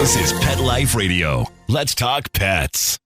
This is Pet Life Radio. Let's talk pets.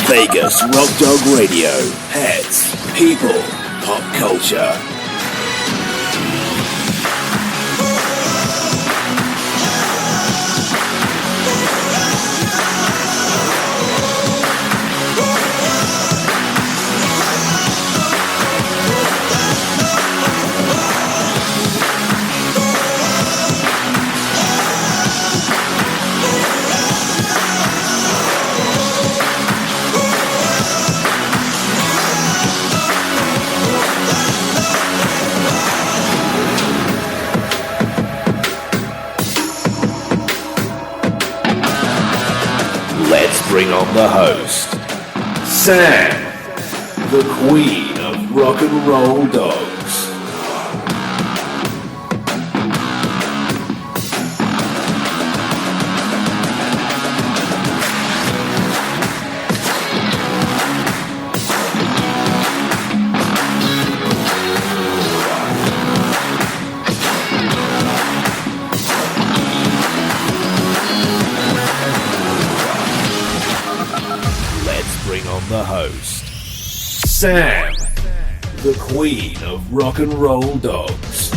Vegas Rock Dog Radio. Pets, people, pop culture. Let's bring on the host, Sam, the queen of rock and roll dogs. The host, Sam, the queen of rock and roll dogs.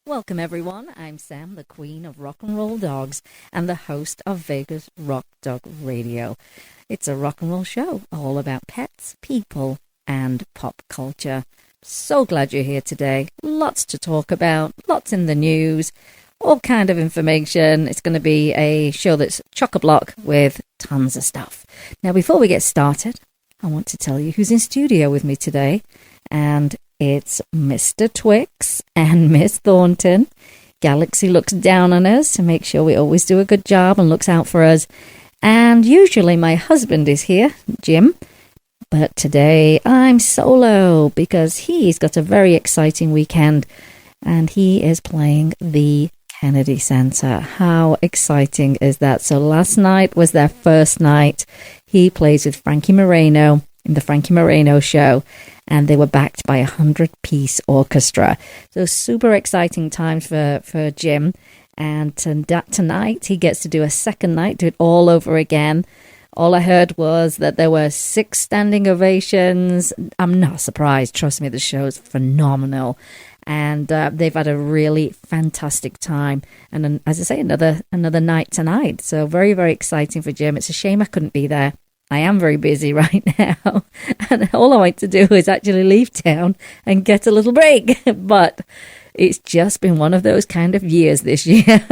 Welcome everyone, I'm Sam, the queen of rock and roll dogs and the host of Vegas Rock Dog Radio. It's a rock and roll show all about pets, people and pop culture. So glad you're here today. Lots to talk about, lots in the news. All kind of information. It's going to be a show that's chock-a-block with tons of stuff. Now, before we get started, I want to tell you who's in studio with me today. And it's Mr. Twix and Miss Thornton. Galaxy looks down on us to make sure we always do a good job and looks out for us. And usually my husband is here, Jim. But today I'm solo because he's got a very exciting weekend. And he is playing the Kennedy Center. How exciting is that? So last night was their first night. He plays with Frankie Moreno in the Frankie Moreno show, and they were backed by 100-piece orchestra. So super exciting times for Jim. And tonight he gets to do a second night, do it all over again. All I heard was that there were 6 standing ovations. I'm not surprised. Trust me, the show is phenomenal. And they've had a really fantastic time. And then, as I say, another night tonight. So very, very exciting for Jim. It's a shame I couldn't be there. I am very busy right now. And all I want to do is actually leave town and get a little break. But it's just been one of those kind of years this year.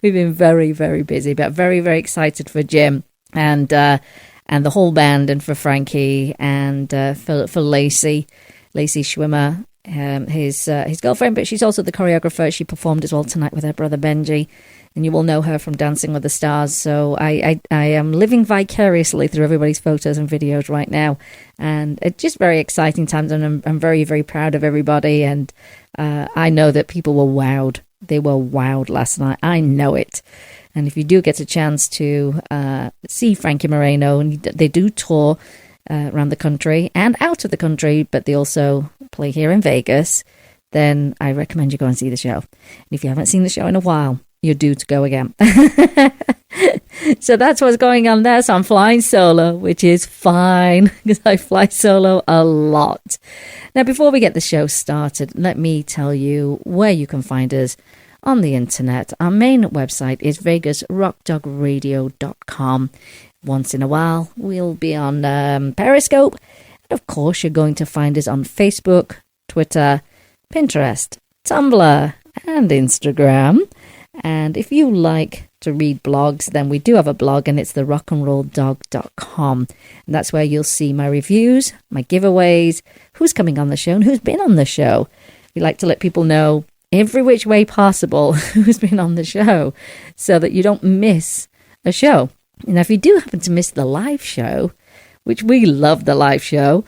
We've been very, very busy, but very, very excited for Jim and the whole band, and for Frankie and for Lacey Schwimmer. His girlfriend, but she's also the choreographer. She performed as well tonight with her brother Benji, and you will know her from Dancing with the Stars. So I am living vicariously through everybody's photos and videos right now, and it's just very exciting times, and I'm very, very proud of everybody. And I know that people were wowed. They were wowed last night. I know it. And if you do get a chance to see Frankie Moreno, and they do tour around the country and out of the country, but they also play here in Vegas, then I recommend you go and see the show. And if you haven't seen the show in a while, you're due to go again. So that's what's going on there. So I'm flying solo, which is fine because I fly solo a lot. Now, before we get the show started, let me tell you where you can find us on the internet. Our main website is vegasrockdogradio.com. Once in a while, we'll be on Periscope. And of course, you're going to find us on Facebook, Twitter, Pinterest, Tumblr, and Instagram. And if you like to read blogs, then we do have a blog, and it's the rockandrolldog.com. And that's where you'll see my reviews, my giveaways, who's coming on the show and who's been on the show. We like to let people know every which way possible who's been on the show so that you don't miss a show. And if you do happen to miss the live show, which we love the live show,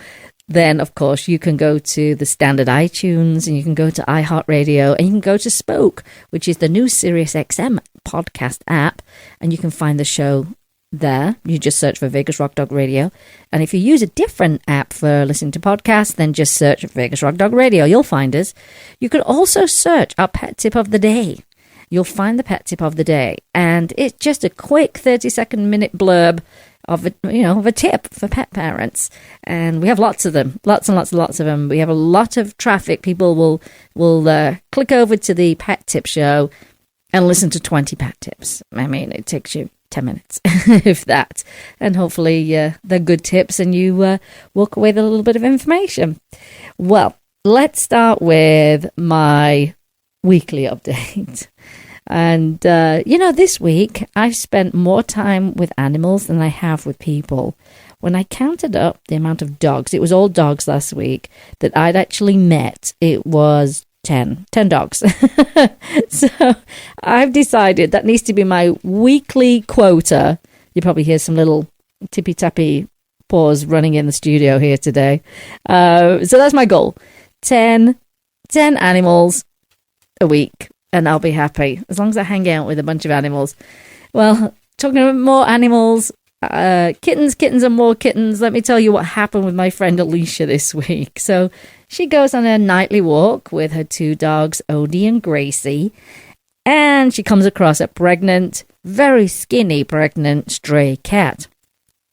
then, of course, you can go to the standard iTunes, and you can go to iHeartRadio, and you can go to Spoke, which is the new SiriusXM podcast app, and you can find the show there. You just search for Vegas Rock Dog Radio. And if you use a different app for listening to podcasts, then just search Vegas Rock Dog Radio. You'll find us. You can also search our pet tip of the day. You'll find the pet tip of the day, and it's just a quick 30-second minute blurb of a tip for pet parents. And we have lots of them, lots and lots of them. We have a lot of traffic. People will click over to the pet tip show and listen to 20 pet tips. I mean, it takes you 10 minutes, if that. And hopefully they're good tips, and you walk away with a little bit of information. Well, let's start with my weekly update. And, this week I've spent more time with animals than I have with people. When I counted up the amount of dogs, it was all dogs last week, that I'd actually met. It was 10 dogs. So I've decided that needs to be my weekly quota. You probably hear some little tippy-tappy paws running in the studio here today. So that's my goal. 10 animals a week. And I'll be happy as long as I hang out with a bunch of animals. Well, talking about more animals, kittens and more kittens. Let me tell you what happened with my friend Alicia this week. So she goes on a nightly walk with her 2 dogs, Odie and Gracie. And she comes across a pregnant, very skinny pregnant stray cat.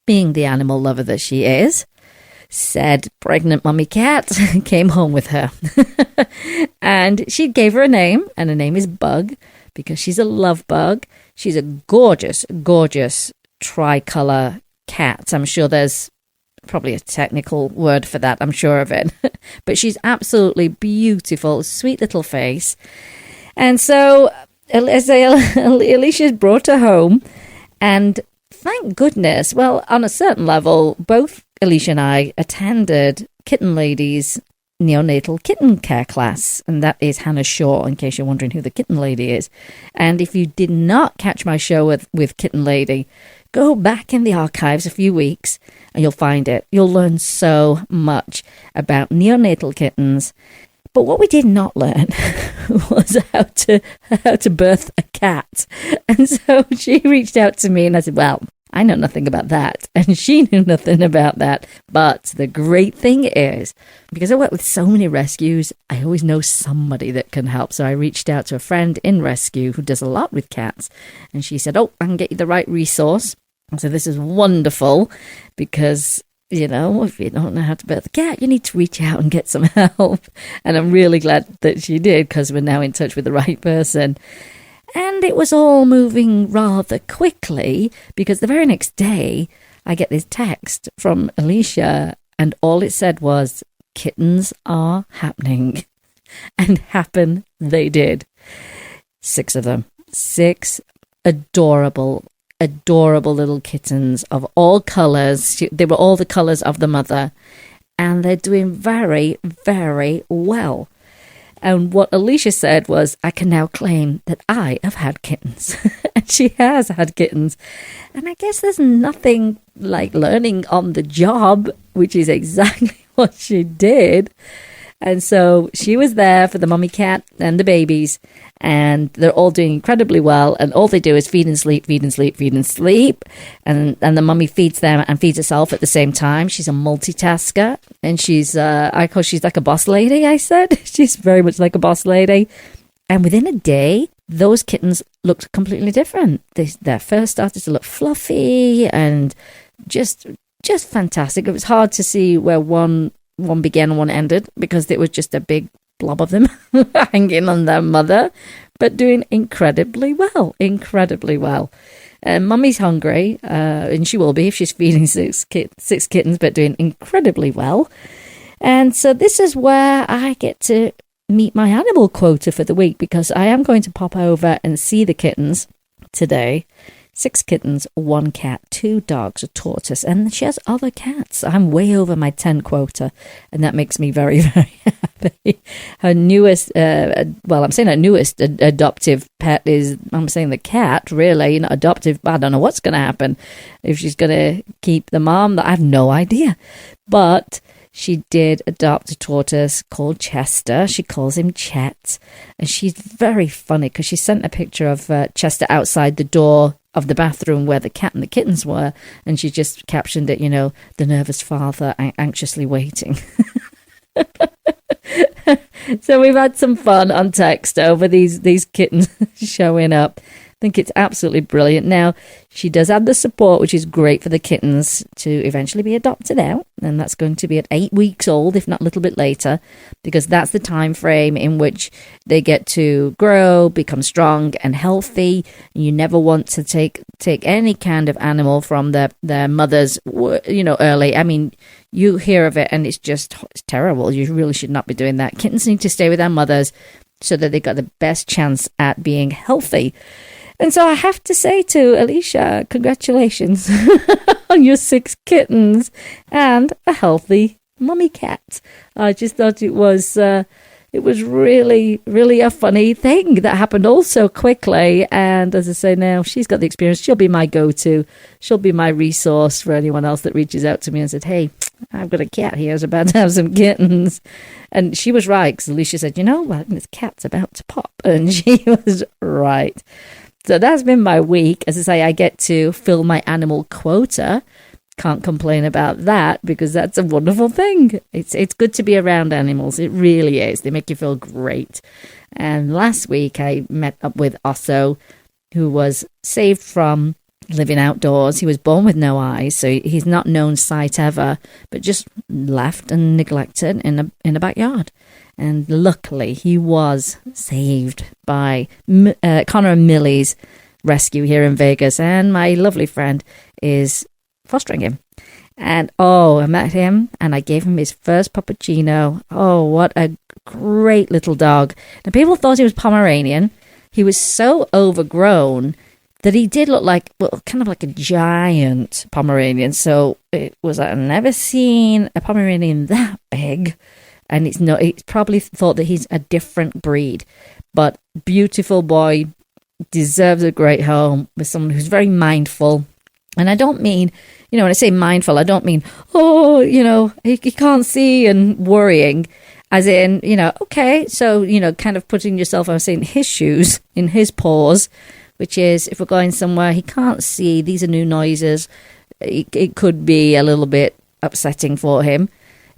Being the animal lover that she is, said pregnant mummy cat came home with her. And she gave her a name, and her name is Bug, because she's a love bug. She's a gorgeous, gorgeous tricolor cat. I'm sure there's probably a technical word for that. I'm sure of it. But she's absolutely beautiful, sweet little face. And so Alicia's brought her home, and thank goodness, well, on a certain level, both Alicia and I attended Kitten Lady's neonatal kitten care class, and that is Hannah Shaw, in case you're wondering who the Kitten Lady is. And if you did not catch my show with Kitten Lady, go back in the archives a few weeks and you'll find it. You'll learn so much about neonatal kittens. But what we did not learn was how to birth a cat. And so she reached out to me, and I said, well, I know nothing about that. And she knew nothing about that. But the great thing is, because I work with so many rescues, I always know somebody that can help. So I reached out to a friend in rescue who does a lot with cats. And she said, oh, I can get you the right resource. And so this is wonderful, because, you know, if you don't know how to birth a cat, you need to reach out and get some help. And I'm really glad that she did, because we're now in touch with the right person. And it was all moving rather quickly, because the very next day I get this text from Alicia, and all it said was, kittens are happening. And happen they did. 6 of them. 6 adorable little kittens of all colours. They were all the colours of the mother. And they're doing very, very well. And what Alicia said was, I can now claim that I have had kittens. And she has had kittens. And I guess there's nothing like learning on the job, which is exactly what she did. And so she was there for the mummy cat and the babies, and they're all doing incredibly well. And all they do is feed and sleep, feed and sleep, feed and sleep. And the mummy feeds them and feeds herself at the same time. She's a multitasker, and she's like a boss lady, I said. She's very much like a boss lady. And within a day, those kittens looked completely different. They first started to look fluffy and just fantastic. It was hard to see where one began and one ended, because it was just a big blob of them hanging on their mother, but doing incredibly well. And mummy's hungry, and she will be if she's feeding 6 kittens, but doing incredibly well. And so this is where I get to meet my animal quota for the week, because I am going to pop over and see the kittens today. 6 kittens, 1 cat, 2 dogs, a tortoise, and she has other cats. I'm way over my 10 quota, and that makes me very, very happy. Her newest, I'm saying her newest adoptive pet is, I'm saying the cat, really, not adoptive. I don't know what's going to happen. If she's going to keep the mom, I have no idea. But she did adopt a tortoise called Chester. She calls him Chet. And she's very funny because she sent a picture of Chester outside the door of the bathroom where the cat and the kittens were. And she just captioned it, the nervous father anxiously waiting. So we've had some fun on text over these kittens showing up. I think it's absolutely brilliant. Now, she does have the support, which is great for the kittens to eventually be adopted out, and that's going to be at 8 weeks old, if not a little bit later, because that's the time frame in which they get to grow, become strong and healthy. You never want to take any kind of animal from their mothers, early. I mean, you hear of it and it's terrible. You really should not be doing that. Kittens need to stay with their mothers so that they got the best chance at being healthy. And so I have to say to Alicia, congratulations on your 6 kittens and a healthy mummy cat. I just thought it was really, really a funny thing that happened all so quickly. And as I say now, she's got the experience. She'll be my go-to. She'll be my resource for anyone else that reaches out to me and said, hey, I've got a cat here who's about to have some kittens. And she was right, because Alicia said, this cat's about to pop. And she was right. So that's been my week. As I say, I get to fill my animal quota. Can't complain about that, because that's a wonderful thing. It's good to be around animals. It really is. They make you feel great. And last week I met up with Osso, who was saved from living outdoors. He was born with no eyes, so he's not known sight ever, but just left and neglected in a backyard. And luckily, he was saved by Connor and Millie's rescue here in Vegas. And my lovely friend is fostering him. And, I met him and I gave him his first puppuccino. Oh, what a great little dog. Now, people thought he was Pomeranian. He was so overgrown that he did look kind of like a giant Pomeranian. So it was I've never seen a Pomeranian that big. And it's probably thought that he's a different breed. But beautiful boy, deserves a great home with someone who's very mindful. And I don't mean, when I say mindful, I don't mean, he can't see and worrying. As in, okay, so, kind of putting yourself, I was saying, his shoes, in his paws, which is if we're going somewhere he can't see, these are new noises, it could be a little bit upsetting for him.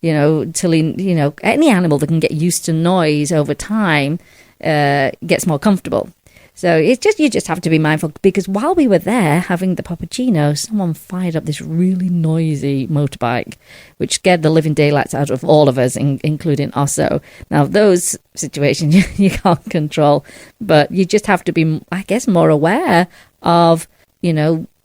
Till any animal that can get used to noise over time gets more comfortable. So you just have to be mindful, because while we were there having the puppuccino, someone fired up this really noisy motorbike, which scared the living daylights out of all of us, including Osso. Now, those situations you can't control, but you just have to be, I guess, more aware of,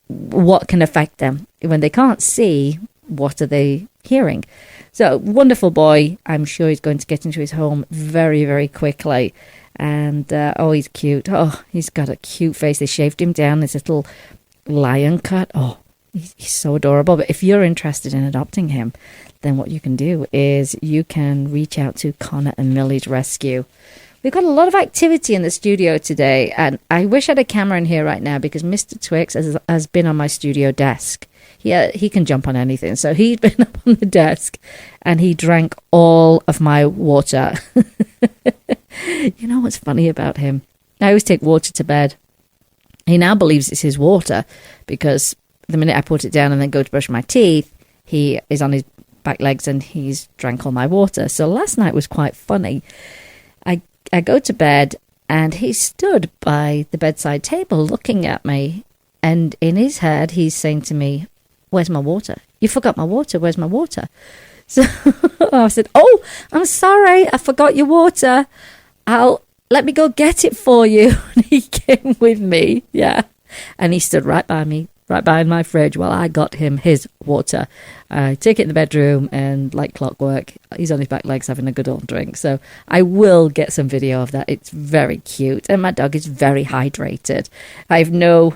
what can affect them. When they can't see, what are they hearing? So, wonderful boy. I'm sure he's going to get into his home very, very quickly. And, he's cute. Oh, he's got a cute face. They shaved him down, this little lion cut. Oh, he's so adorable. But if you're interested in adopting him, then what you can do is you can reach out to Connor and Millie's Rescue. We've got a lot of activity in the studio today. And I wish I had a camera in here right now, because Mr. Twix has been on my studio desk. He can jump on anything. So he's been up on the desk and he drank all of my water. You know what's funny about him? I always take water to bed. He now believes it's his water, because the minute I put it down and then go to brush my teeth, he is on his back legs and he's drank all my water. So last night was quite funny. I go to bed and he stood by the bedside table looking at me. And in his head, he's saying to me, "Where's my water? You forgot my water. Where's my water?" So I said, "Oh, I'm sorry. I forgot your water. Let me go get it for you." And he came with me. Yeah. And he stood right by me right behind my fridge while I got him his water. I take it in the bedroom, and like clockwork, he's on his back legs having a good old drink. So I will get some video of that. It's very cute, and my dog is very hydrated. I have no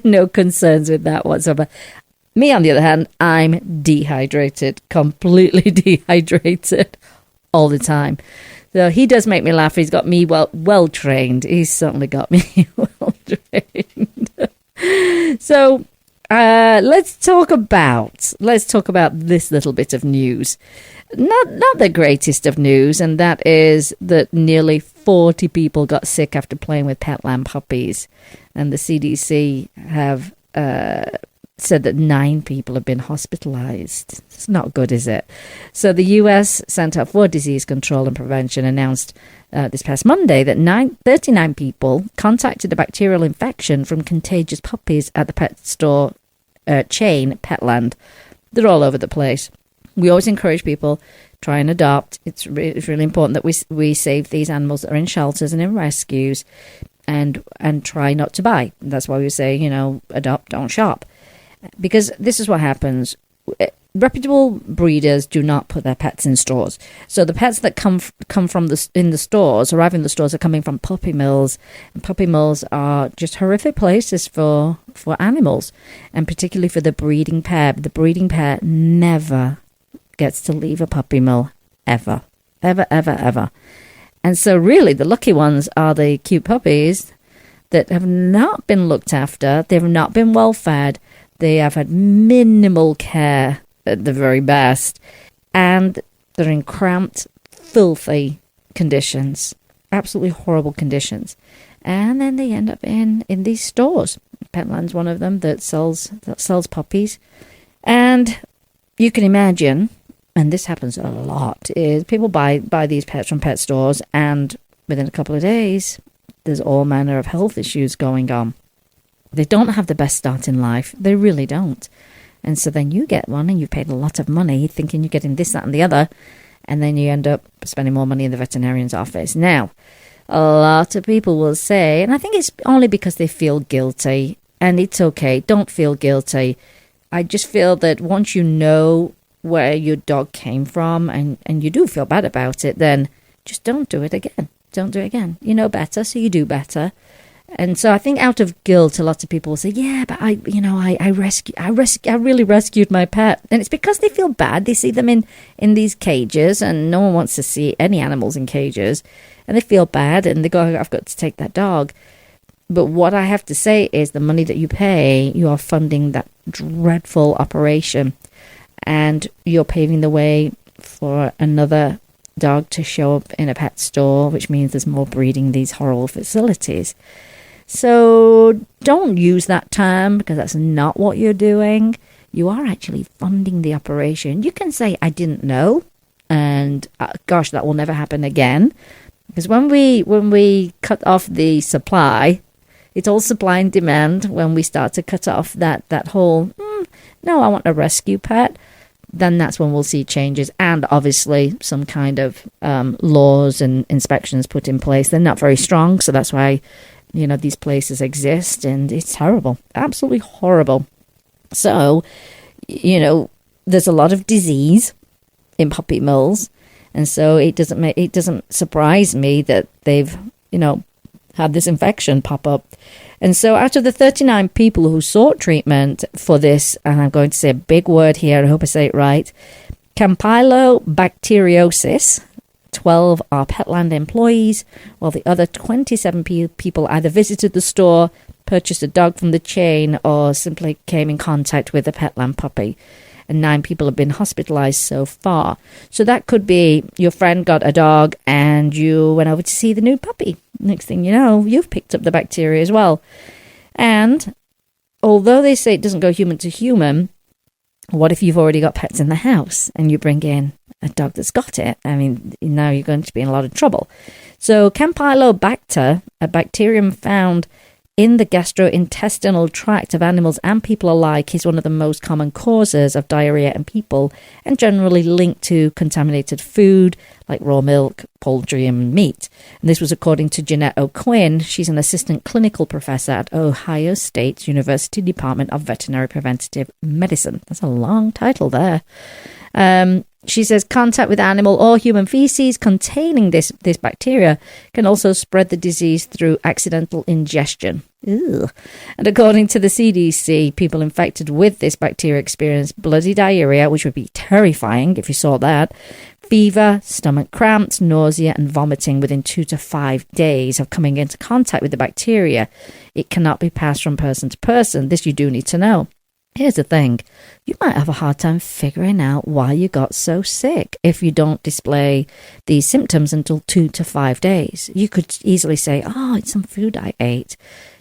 no concerns with that whatsoever. Me, on the other hand, I'm dehydrated, completely dehydrated all the time. So he does make me laugh. He's got me well trained. He's certainly got me well trained. So let's talk about this little bit of news. Not the greatest of news, and that is that nearly 40 people got sick after playing with Petland puppies, and the CDC have said that 9 people have been hospitalized. It's not good, is it? So the U.S. Center for Disease Control and Prevention announced this past Monday that 39 people contacted a bacterial infection from contagious puppies at the pet store chain Petland. They're all over the place. We always encourage people, try and adopt. It's really important that we save these animals that are in shelters and in rescues, and try not to buy. That's why we say, adopt, don't shop. Because this is what happens. Reputable breeders do not put their pets in stores. So the pets that come from in the stores, arrive in the stores, are coming from puppy mills. And puppy mills are just horrific places for animals, and particularly for the breeding pair. The breeding pair never gets to leave a puppy mill, ever. Ever, ever, ever. And so really the lucky ones are the cute puppies that have not been looked after. They have not been well fed. They have had minimal care at the very best, and they're in cramped, filthy conditions, absolutely horrible conditions. And then they end up in these stores. Petland's one of them that sells puppies. And you can imagine, and this happens a lot, is people buy these pets from pet stores, and within a couple of days, there's all manner of health issues going on. They don't have the best start in life. They really don't. And so then you get one and you've paid a lot of money thinking you're getting this, that, and the other. And then you end up spending more money in the veterinarian's office. Now, a lot of people will say, and I think it's only because they feel guilty. And it's okay. Don't feel guilty. I just feel that once you know where your dog came from and you do feel bad about it, then just don't do it again. Don't do it again. You know better, so you do better. And so I think out of guilt, a lot of people will say, yeah, but I really rescued my pet. And it's because they feel bad. They see them in these cages, and no one wants to see any animals in cages. And they feel bad, and they go, I've got to take that dog. But what I have to say is the money that you pay, you are funding that dreadful operation. And you're paving the way for another dog to show up in a pet store, which means there's more breeding in these horrible facilities. So don't use that term, because that's not what you're doing. You are actually funding the operation. You can say, I didn't know, and gosh, that will never happen again. Because when we cut off the supply, it's all supply and demand. When we start to cut off that whole, no, I want a rescue pet, then that's when we'll see changes, and obviously some kind of laws and inspections put in place. They're not very strong, so that's why these places exist, and it's horrible, absolutely horrible. So, there's a lot of disease in puppy mills, and so it doesn't surprise me that they've had this infection pop up. And so out of the 39 people who sought treatment for this, and I'm going to say a big word here, I hope I say it right, campylobacteriosis, 12 are Petland employees, while the other 27 people either visited the store, purchased a dog from the chain, or simply came in contact with a Petland puppy. And 9 people have been hospitalized so far. So that could be your friend got a dog and you went over to see the new puppy. Next thing you know, you've picked up the bacteria as well. And although they say it doesn't go human to human, what if you've already got pets in the house and you bring in a dog that's got it? I mean, now you're going to be in a lot of trouble. So Campylobacter, a bacterium found in the gastrointestinal tract of animals and people alike is one of the most common causes of diarrhea in people and generally linked to contaminated food like raw milk, poultry and meat. And this was according to Jeanette O'Quinn. She's an assistant clinical professor at Ohio State University Department of Veterinary Preventative Medicine. That's a long title there. She says contact with animal or human feces containing this bacteria can also spread the disease through accidental ingestion. Ew. And according to the CDC, people infected with this bacteria experience bloody diarrhea, which would be terrifying if you saw that, fever, stomach cramps, nausea and vomiting within 2 to 5 days of coming into contact with the bacteria. It cannot be passed from person to person. This you do need to know. Here's the thing, you might have a hard time figuring out why you got so sick if you don't display these symptoms until 2 to 5 days. You could easily say, oh, it's some food I ate.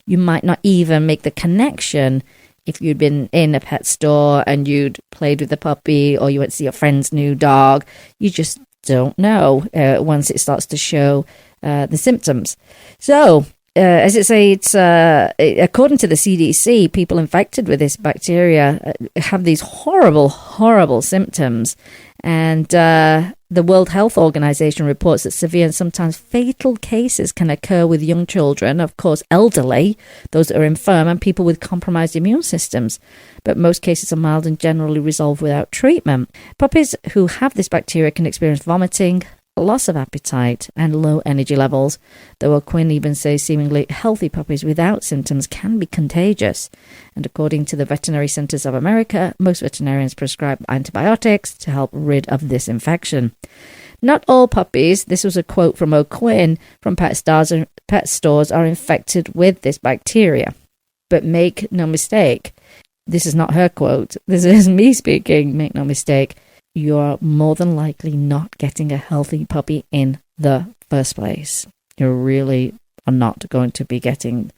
You might not even make the connection if you'd been in a pet store and you'd played with the puppy or you went to see your friend's new dog. You just don't know once it starts to show the symptoms. So, as it say, it's according to the CDC, people infected with this bacteria have these horrible, horrible symptoms. And the World Health Organization reports that severe and sometimes fatal cases can occur with young children, of course, elderly, those that are infirm, and people with compromised immune systems. But most cases are mild and generally resolve without treatment. Puppies who have this bacteria can experience vomiting, loss of appetite and low energy levels, though O'Quinn even says seemingly healthy puppies without symptoms can be contagious. And according to the Veterinary Centers of America, most veterinarians prescribe antibiotics to help rid of this infection. Not all puppies, this was a quote from O'Quinn, from pet stores are infected with this bacteria. But make no mistake, this is not her quote, this is me speaking, make no mistake, you're more than likely not getting a healthy puppy in the first place. You really are not going to be getting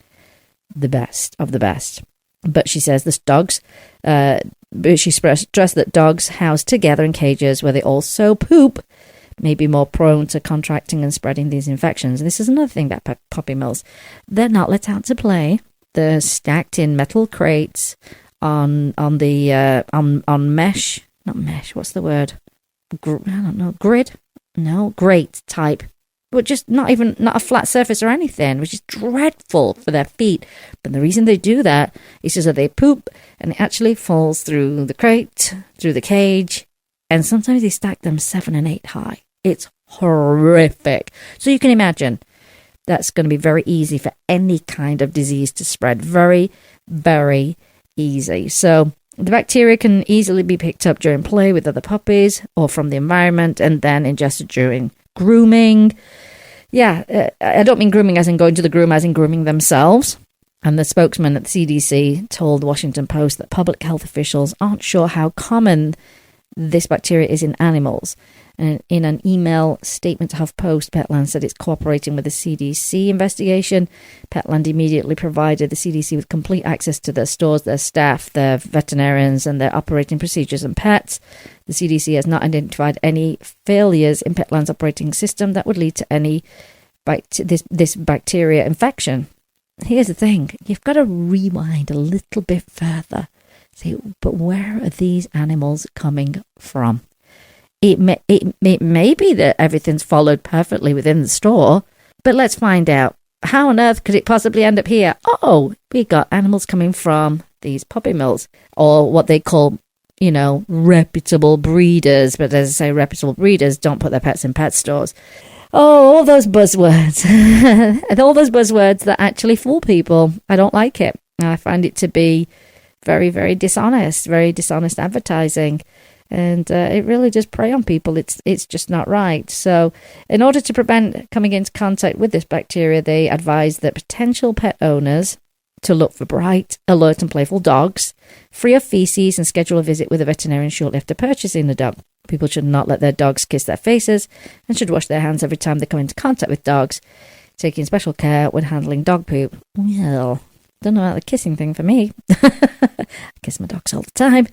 the best of the best. But she says this dogs, she stressed that dogs housed together in cages where they also poop may be more prone to contracting and spreading these infections. And this is another thing about puppy mills. They're not let out to play. They're stacked in metal crates on mesh. Not mesh, what's the word? I don't know, grid? No, grate type. But just not a flat surface or anything, which is dreadful for their feet. But the reason they do that is so that they poop and it actually falls through the crate, through the cage, and sometimes they stack them 7 and 8 high. It's horrific. So you can imagine that's going to be very easy for any kind of disease to spread. Very, very easy. So the bacteria can easily be picked up during play with other puppies or from the environment and then ingested during grooming. Yeah, I don't mean grooming as in going to the groom, as in grooming themselves. And the spokesman at the CDC told the Washington Post that public health officials aren't sure how common this bacteria is in animals. And in an email statement to HuffPost, Petland said it's cooperating with the CDC investigation. Petland immediately provided the CDC with complete access to their stores, their staff, their veterinarians, and their operating procedures and pets. The CDC has not identified any failures in Petland's operating system that would lead to any this bacteria infection. Here's the thing. You've got to rewind a little bit further. See, but where are these animals coming from? It may be that everything's followed perfectly within the store, but let's find out. How on earth could it possibly end up here? Oh, we got animals coming from these puppy mills, or what they call, reputable breeders. But as I say, reputable breeders don't put their pets in pet stores. Oh, all those buzzwords. And all those buzzwords that actually fool people. I don't like it. I find it to be very, very dishonest advertising. And it really does prey on people. It's just not right. So in order to prevent coming into contact with this bacteria, they advise that potential pet owners to look for bright, alert and playful dogs, free of feces, and schedule a visit with a veterinarian shortly after purchasing the dog. People should not let their dogs kiss their faces and should wash their hands every time they come into contact with dogs, taking special care when handling dog poop. Well, don't know about the kissing thing for me. I kiss my dogs all the time,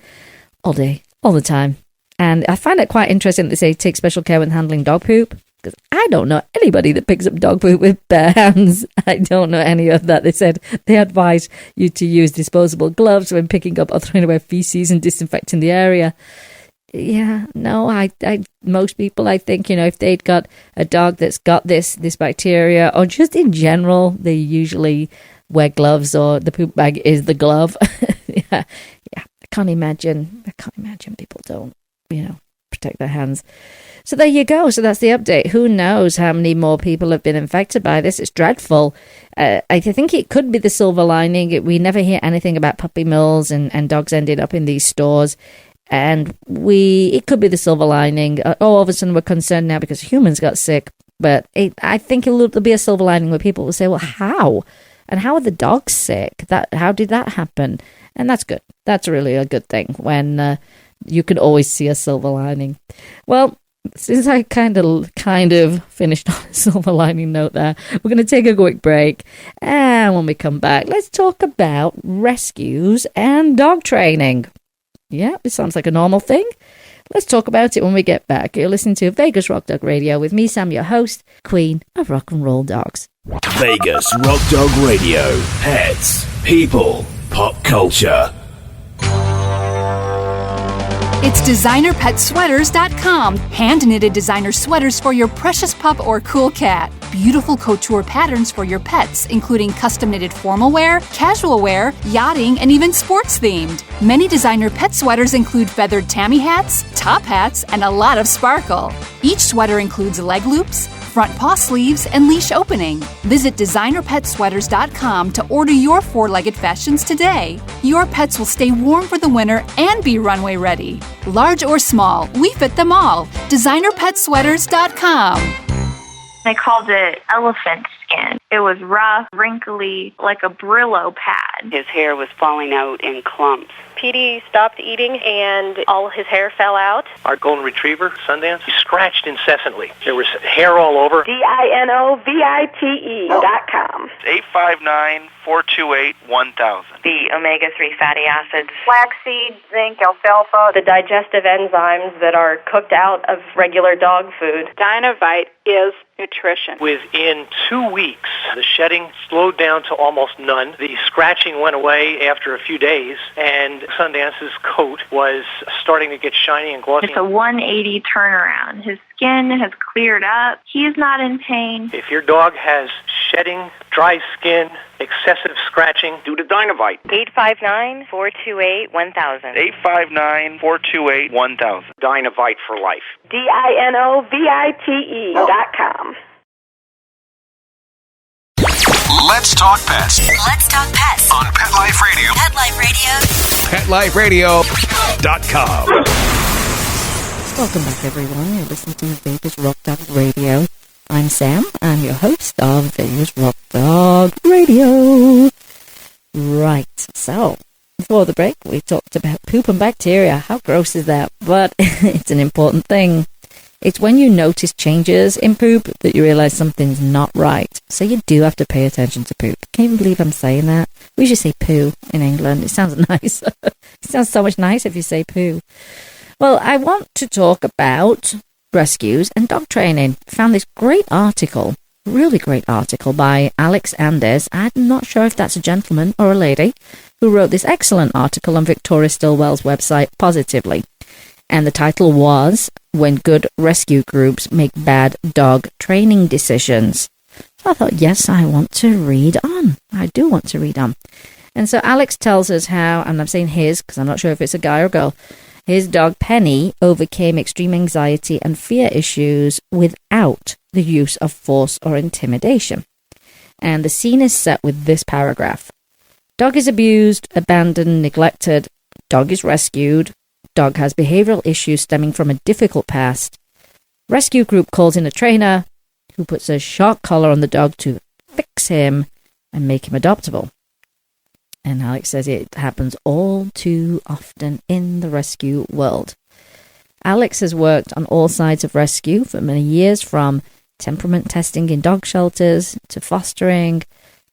all day. All the time. And I find it quite interesting that they say take special care when handling dog poop. Because I don't know anybody that picks up dog poop with bare hands. I don't know any of that. They said they advise you to use disposable gloves when picking up or throwing away feces and disinfecting the area. Yeah, no, I most people, I think, if they'd got a dog that's got this bacteria, or just in general, they usually wear gloves, or the poop bag is the glove. yeah, I can't imagine people don't, protect their hands. So there you go. So that's the update. Who knows how many more people have been infected by this? It's dreadful. I think it could be the silver lining. We never hear anything about puppy mills and dogs ending up in these stores. And it could be the silver lining. All of a sudden we're concerned now because humans got sick. But I think there'll be a silver lining where people will say, well, how? And how are the dogs sick? How did that happen? And that's good. That's really a good thing when you can always see a silver lining. Well, since I kind of finished on a silver lining note there, we're going to take a quick break. And when we come back, let's talk about rescues and dog training. Yeah, it sounds like a normal thing. Let's talk about it when we get back. You're listening to Vegas Rock Dog Radio with me, Sam, your host, Queen of Rock and Roll Dogs. Vegas Rock Dog Radio. Pets, people, pop culture. It's designerpetsweaters.com. Hand-knitted designer sweaters for your precious pup or cool cat. Beautiful couture patterns for your pets, including custom-knitted formal wear, casual wear, yachting, and even sports-themed. Many designer pet sweaters include feathered tammy hats, top hats, and a lot of sparkle. Each sweater includes leg loops, front paw sleeves, and leash opening. Visit designerpetsweaters.com to order your four-legged fashions today. Your pets will stay warm for the winter and be runway ready. Large or small, we fit them all. designerpetsweaters.com. They called it elephant skin. It was rough, wrinkly, like a Brillo pad. His hair was falling out in clumps. Petey stopped eating and all his hair fell out. Our golden retriever, Sundance, he scratched incessantly. There was hair all over. DINOVITE.com. 859-428-1000. The omega-3 fatty acids. Flaxseed, zinc, alfalfa. The digestive enzymes that are cooked out of regular dog food. Dinovite is nutrition. Within 2 weeks, the shedding slowed down to almost none. The scratching went away after a few days, and Sundance's coat was starting to get shiny and glossy. It's a 180 turnaround. His skin has cleared up. He's not in pain. If your dog has shedding, dry skin, excessive scratching, do the Dinovite. 859-428-1000. 859-428-1000. Dinovite for life. DINOVITE.com. Let's talk pets. Let's talk pets On Pet Life Radio. Pet Life Radio. PetLifeRadio.com. Welcome back, everyone. You're listening to Vegas Rock Dog Radio. I'm Sam. I'm your host of Vegas Rock Dog Radio. Right. So, before the break, we talked about poop and bacteria. How gross is that? But it's an important thing. It's when you notice changes in poop that you realize something's not right. So you do have to pay attention to poop. Can't even believe I'm saying that. We should say poo in England. It sounds nice. It sounds so much nicer if you say poo. Well, I want to talk about rescues and dog training. I found this great article, really great article by Alex Andes. I'm not sure if that's a gentleman or a lady who wrote this excellent article on Victoria Stilwell's website, Positively. And the title was When Good Rescue Groups Make Bad Dog Training Decisions. So I thought, yes, I want to read on. I do want to read on. And so Alex tells us how, and I'm saying his because I'm not sure if it's a guy or a girl, his dog Penny overcame extreme anxiety and fear issues without the use of force or intimidation. And the scene is set with this paragraph. Dog is abused, abandoned, neglected. Dog is rescued. Dog has behavioral issues stemming from a difficult past. Rescue group calls in a trainer who puts a sharp collar on the dog to fix him and make him adoptable. And Alex says it happens all too often in the rescue world. Alex has worked on all sides of rescue for many years, from temperament testing in dog shelters to fostering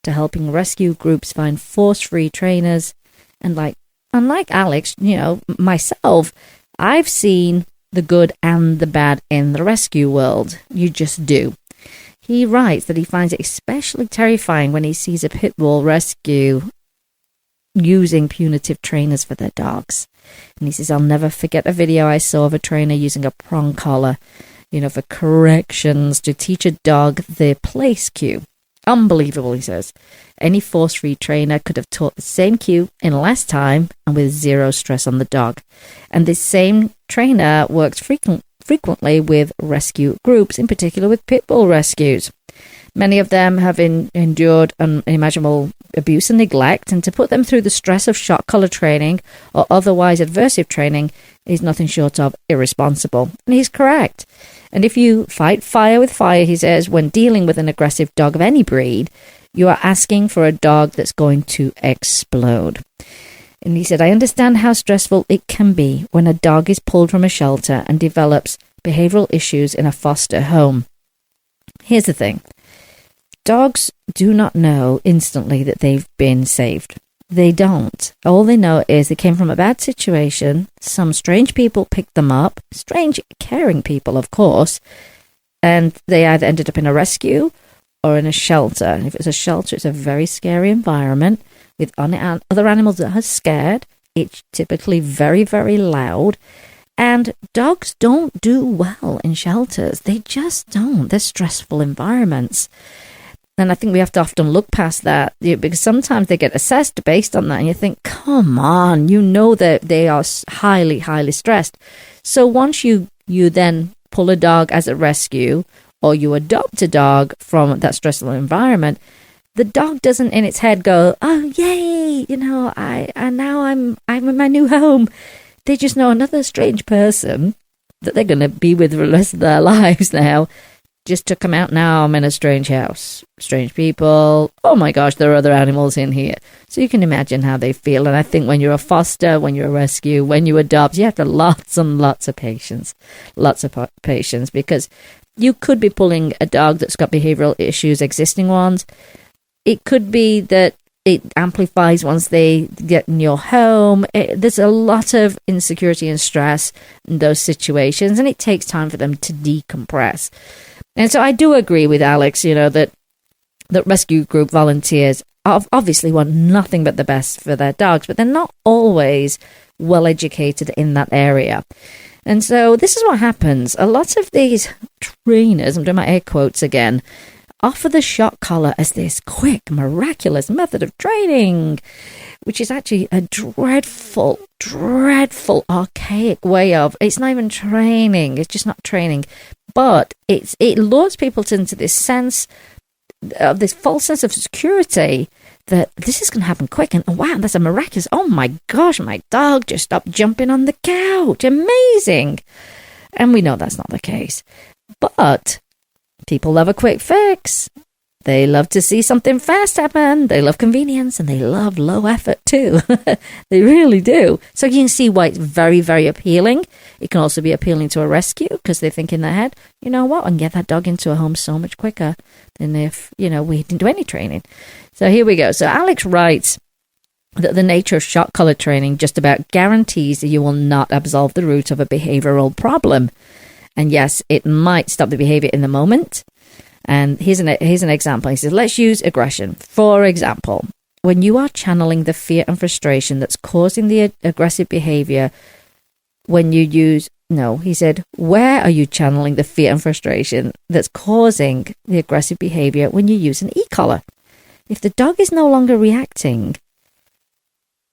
to helping rescue groups find force-free trainers. And unlike Alex, myself, I've seen the good and the bad in the rescue world. You just do. He writes that he finds it especially terrifying when he sees a pit bull rescue using punitive trainers for their dogs. And he says, I'll never forget a video I saw of a trainer using a prong collar, for corrections to teach a dog the place cue. Unbelievable, he says. Any force-free trainer could have taught the same cue in less time and with zero stress on the dog. And this same trainer works frequently with rescue groups, in particular with pit bull rescues. Many of them have endured unimaginable abuse and neglect, and to put them through the stress of shock collar training or otherwise adversive training is nothing short of irresponsible. And he's correct. And if you fight fire with fire, he says, when dealing with an aggressive dog of any breed, you are asking for a dog that's going to explode. And he said, I understand how stressful it can be when a dog is pulled from a shelter and develops behavioral issues in a foster home. Here's the thing. Dogs do not know instantly that they've been saved. They don't. All they know is they came from a bad situation. Some strange people picked them up. Strange, caring people, of course. And they either ended up in a rescue or in a shelter. And if it's a shelter, it's a very scary environment with other animals that are scared. It's typically very, very loud. And dogs don't do well in shelters. They just don't. They're stressful environments. And I think we have to often look past that, because sometimes they get assessed based on that. And you think, come on, that they are highly, highly stressed. So once you then pull a dog as a rescue, or you adopt a dog from that stressful environment, the dog doesn't in its head go, oh, yay, now I'm in my new home. They just know another strange person that they're going to be with for the rest of their lives now. Just took them out. Now I'm in a strange house. Strange people. Oh my gosh, there are other animals in here. So you can imagine how they feel. And I think when you're a foster, when you're a rescue, when you adopt, you have to lots and lots of patience. Lots of patience, because you could be pulling a dog that's got behavioral issues, existing ones. It could be that it amplifies once they get in your home. There's a lot of insecurity and stress in those situations, and it takes time for them to decompress. And so I do agree with Alex, that rescue group volunteers obviously want nothing but the best for their dogs, but they're not always well educated in that area. And so this is what happens. A lot of these trainers, I'm doing my air quotes again, offer the shock collar as this quick, miraculous method of training, which is actually a dreadful, archaic way of, it's not even training, it's just not training. But it lures people into this sense of this false sense of security that this is going to happen quick. And oh, wow, that's a miraculous. Oh my gosh, my dog just stopped jumping on the couch. Amazing. And we know that's not the case. But people love a quick fix. They love to see something fast happen. They love convenience, and they love low effort too. They really do. So you can see why it's very, very appealing. It can also be appealing to a rescue, because they think in their head, you know what, I can get that dog into a home so much quicker than if, we didn't do any training. So here we go. So Alex writes that the nature of shock collar training just about guarantees that you will not absolve the root of a behavioral problem. And yes, it might stop the behavior in the moment. And here's an example. He says, let's use aggression. For example, when you are channeling the fear and frustration that's causing the aggressive behavior, he said, where are you channeling the fear and frustration that's causing the aggressive behavior when you use an e-collar? If the dog is no longer reacting,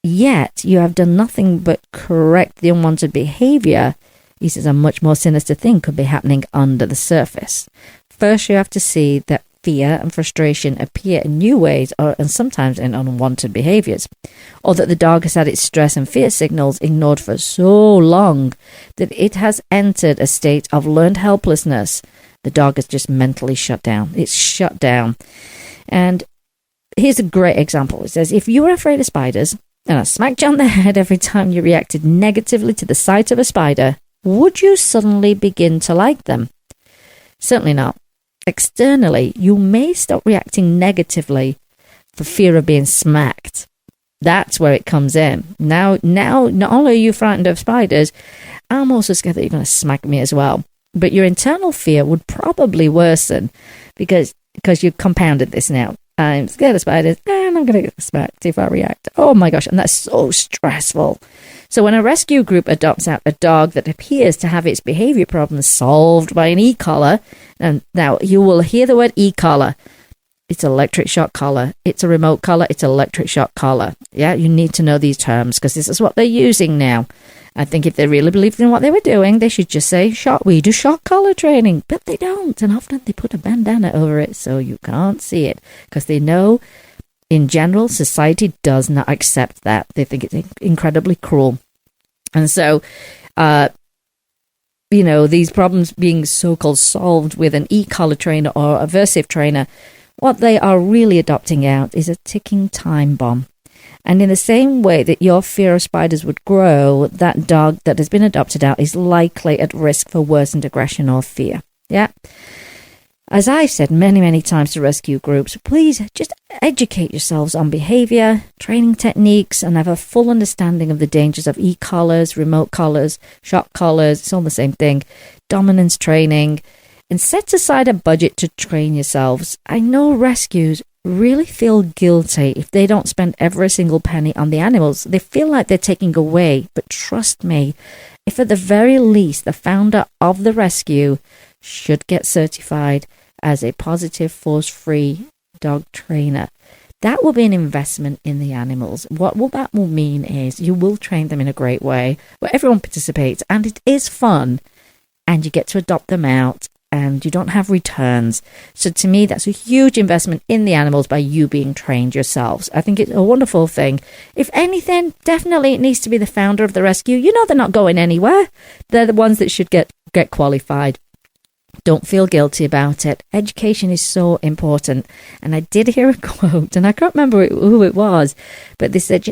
yet you have done nothing but correct the unwanted behavior, he says a much more sinister thing could be happening under the surface. First, you have to see that fear and frustration appear in new ways and sometimes in unwanted behaviors, or that the dog has had its stress and fear signals ignored for so long that it has entered a state of learned helplessness. The dog is just mentally shut down. It's shut down. And here's a great example. It says, if you were afraid of spiders and I smacked you on the head every time you reacted negatively to the sight of a spider, would you suddenly begin to like them? Certainly not. Externally, you may stop reacting negatively for fear of being smacked. That's where it comes in. Now, not only are you frightened of spiders, I'm also scared that you're going to smack me as well. But your internal fear would probably worsen because you've compounded this now. I'm scared of spiders and I'm going to get smacked if I react. Oh my gosh, and that's so stressful. So when a rescue group adopts out a dog that appears to have its behavior problems solved by an e-collar, and now you will hear the word e-collar. It's electric shock collar. It's a remote collar. It's electric shock collar. Yeah, you need to know these terms because this is what they're using now. I think if they really believed in what they were doing, they should just say, we do shock collar training. But they don't. And often they put a bandana over it so you can't see it because they know in general, society does not accept that. They think it's incredibly cruel. And so, these problems being so-called solved with an e-collar trainer or aversive trainer, what they are really adopting out is a ticking time bomb. And in the same way that your fear of spiders would grow, that dog that has been adopted out is likely at risk for worsened aggression or fear. Yeah. As I've said many, many times to rescue groups, please just educate yourselves on behavior, training techniques, and have a full understanding of the dangers of e-collars, remote collars, shock collars, it's all the same thing, dominance training, and set aside a budget to train yourselves. I know rescues really feel guilty if they don't spend every single penny on the animals. They feel like they're taking away, but trust me, if at the very least the founder of the rescue should get certified as a positive force-free dog trainer, that will be an investment in the animals. What that will mean is you will train them in a great way where everyone participates and it is fun and you get to adopt them out and you don't have returns. So to me, that's a huge investment in the animals by you being trained yourselves. I think it's a wonderful thing. If anything, definitely it needs to be the founder of the rescue. They're not going anywhere. They're the ones that should get qualified. Don't feel guilty about it. Education is so important. And I did hear a quote, and I can't remember who it was, but they said,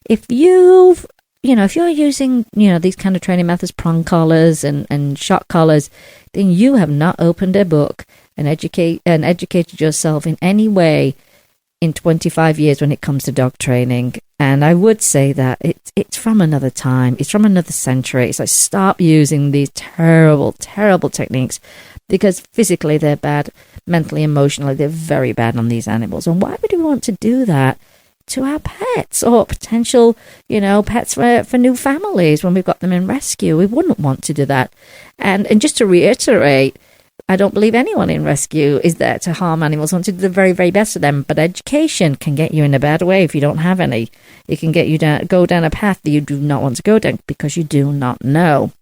if you're using, these kind of training methods, prong collars and shock collars, then you have not opened a book and educated yourself in any way in 25 years when it comes to dog training. And I would say that it's from another time. It's from another century. It's like, stop using these terrible, terrible techniques because physically they're bad, mentally, emotionally, they're very bad on these animals. And why would we want to do that to our pets or potential, pets for new families when we've got them in rescue? We wouldn't want to do that. And just to reiterate, I don't believe anyone in rescue is there to harm animals. Want to do the very, very best for them. But education can get you in a bad way if you don't have any. It can get you go down a path that you do not want to go down because you do not know.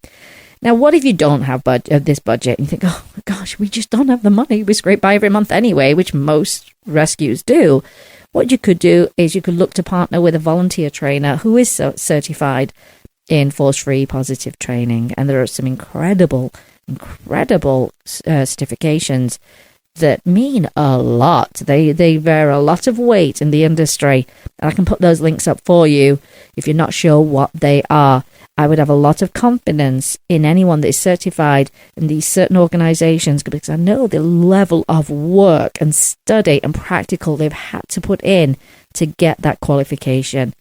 Now, what if you don't have this budget and you think, oh my gosh, we just don't have the money. We scrape by every month anyway, which most rescues do. What you could do is you could look to partner with a volunteer trainer who is certified in force-free positive training. And there are some incredible certifications that mean a lot. They bear a lot of weight in the industry. And I can put those links up for you if you're not sure what they are. I would have a lot of confidence in anyone that is certified in these certain organizations because I know the level of work and study and practical they've had to put in to get that qualification.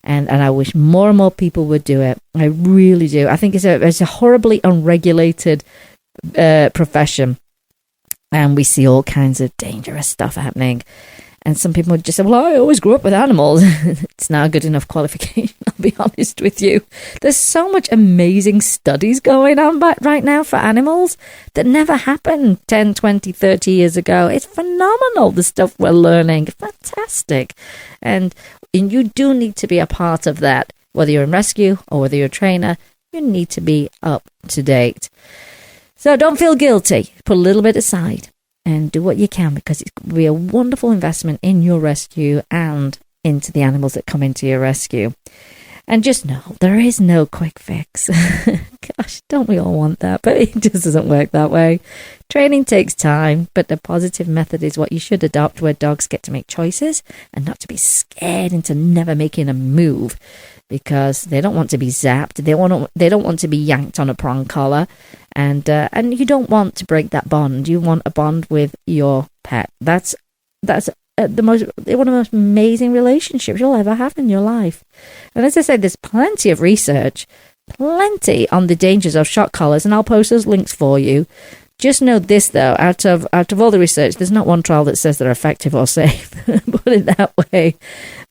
And I wish more and more people would do it. I really do. I think it's a horribly unregulated profession. And we see all kinds of dangerous stuff happening. And some people would just say, well, I always grew up with animals. It's not a good enough qualification, I'll be honest with you. There's so much amazing studies going on right now for animals that never happened 10, 20, 30 years ago. It's phenomenal, the stuff we're learning. Fantastic. And you do need to be a part of that. Whether you're in rescue or whether you're a trainer, you need to be up to date. So don't feel guilty. Put a little bit aside and do what you can because it will be a wonderful investment in your rescue and into the animals that come into your rescue. And just know, there is no quick fix. Gosh, don't we all want that? But it just doesn't work that way. Training takes time, but the positive method is what you should adopt where dogs get to make choices and not to be scared into never making a move because they don't want to be zapped. They don't want to be yanked on a prong collar. And you don't want to break that bond. You want a bond with your pet. That's one of the most amazing relationships you'll ever have in your life. And as I said, there's plenty of research plenty on the dangers of shock collars, and I'll post those links for you. Just note this, though, out of all the research, there's not one trial that says they're effective or safe. Put it that way.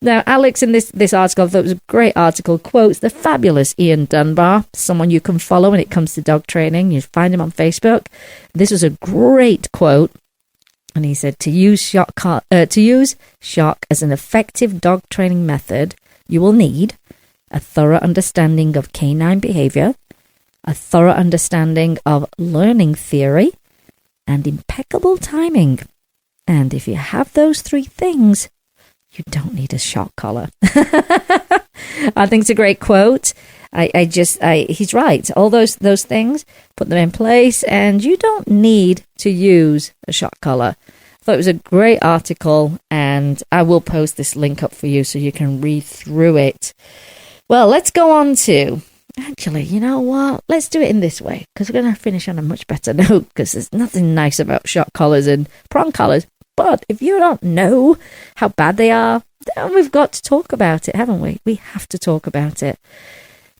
Now, Alex, in this article, I thought it was a great article, quotes the fabulous Ian Dunbar, someone you can follow when it comes to dog training. You find him on Facebook. This was a great quote. And he said, to use shock as an effective dog training method, you will need a thorough understanding of canine behavior, a thorough understanding of learning theory, and impeccable timing. And if you have those three things, you don't need a shock collar. I think it's a great quote. He's right. All those things, put them in place, and you don't need to use a shock collar. I thought it was a great article, and I will post this link up for you so you can read through it. Well, let's go on to... Actually, you know what? Let's do it in this way, because we're going to finish on a much better note, because there's nothing nice about shock collars and prong collars. But if you don't know how bad they are, then we've got to talk about it, haven't we? We have to talk about it.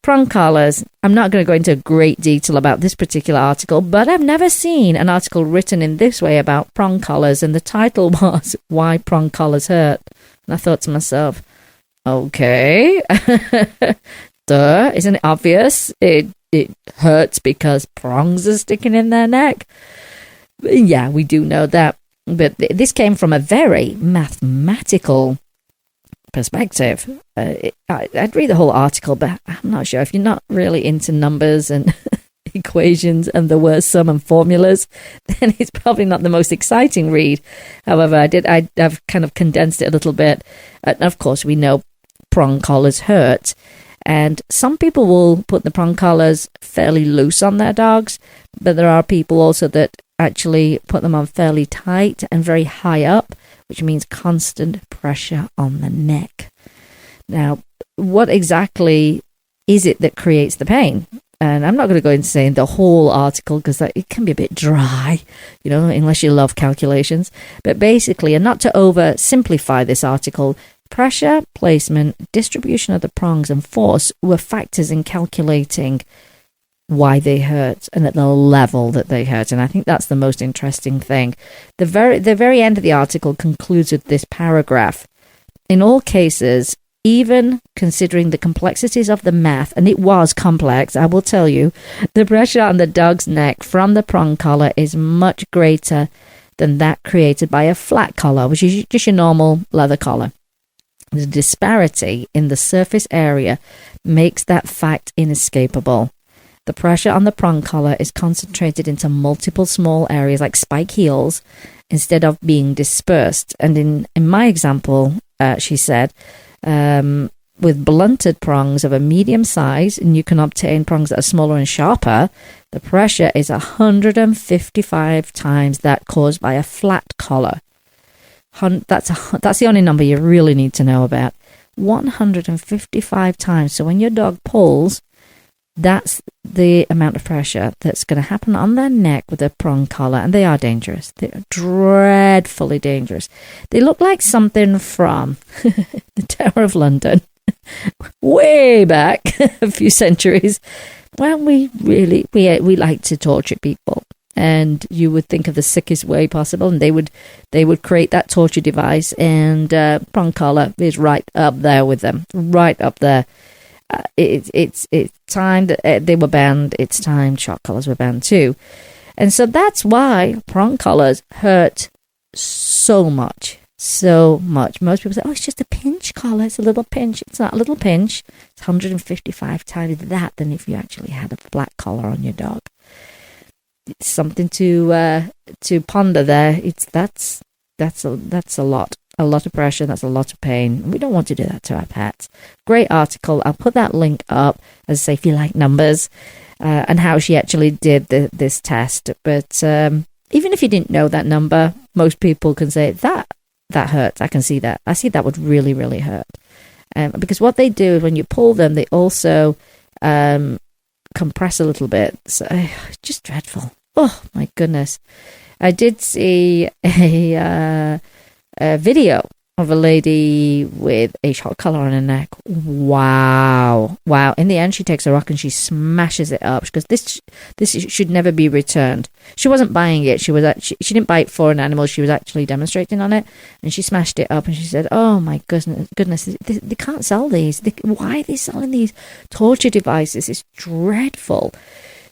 Prong collars. I'm not going to go into great detail about this particular article, but I've never seen an article written in this way about prong collars, and the title was Why Prong Collars Hurt. And I thought to myself, okay... Duh, isn't it obvious? It hurts because prongs are sticking in their neck. Yeah, we do know that. But this came from a very mathematical perspective. I'd read the whole article, but I'm not sure. If you're not really into numbers and equations and the word sum and formulas, then it's probably not the most exciting read. However, I've kind of condensed it a little bit. And of course, we know prong collars hurt. And some people will put the prong collars fairly loose on their dogs, but there are people also that actually put them on fairly tight and very high up, which means constant pressure on the neck. Now, what exactly is it that creates the pain? And I'm not going to go into saying the whole article because it can be a bit dry, unless you love calculations. But basically, and not to oversimplify this article, pressure, placement, distribution of the prongs, and force were factors in calculating why they hurt and at the level that they hurt. And I think that's the most interesting thing. The very end of the article concludes with this paragraph. In all cases, even considering the complexities of the math, and it was complex, I will tell you, the pressure on the dog's neck from the prong collar is much greater than that created by a flat collar, which is just your normal leather collar. The disparity in the surface area makes that fact inescapable. The pressure on the prong collar is concentrated into multiple small areas like spike heels instead of being dispersed. And in my example, she said, with blunted prongs of a medium size, and you can obtain prongs that are smaller and sharper, the pressure is 155 times that caused by a flat collar. That's the only number you really need to know about. 155 times. So when your dog pulls, that's the amount of pressure that's going to happen on their neck with a prong collar. And they are dangerous. They're dreadfully dangerous. They look like something from the Tower of London. Way back a few centuries. Well, we like to torture people. And you would think of the sickest way possible, and they would create that torture device, and prong collar is right up there with them, right up there. It's time that they were banned. It's time shock collars were banned too, and so that's why prong collars hurt so much. Most people say, "Oh, it's just a pinch collar. It's a little pinch." It's not a little pinch. It's 155 times that than if you actually had a flat collar on your dog. It's something to ponder there. That's a lot of pressure. That's a lot of pain. We don't want to do that to our pets. Great article. I'll put that link up, as I say, if you like numbers, and how she actually did this test. But even if you didn't know that number, most people can say that hurts. I can see that. I see that would really, really hurt. Because what they do is when you pull them, they also compress a little bit. So it's just dreadful. Oh my goodness. I did see a video of a lady with a shot collar on her neck. Wow. In the end, she takes a rock and she smashes it up because this should never be returned. She wasn't buying it. She didn't buy it for an animal. She was actually demonstrating on it, and she smashed it up and she said, "Oh my goodness, they can't sell these. Why are they selling these torture devices? It's dreadful."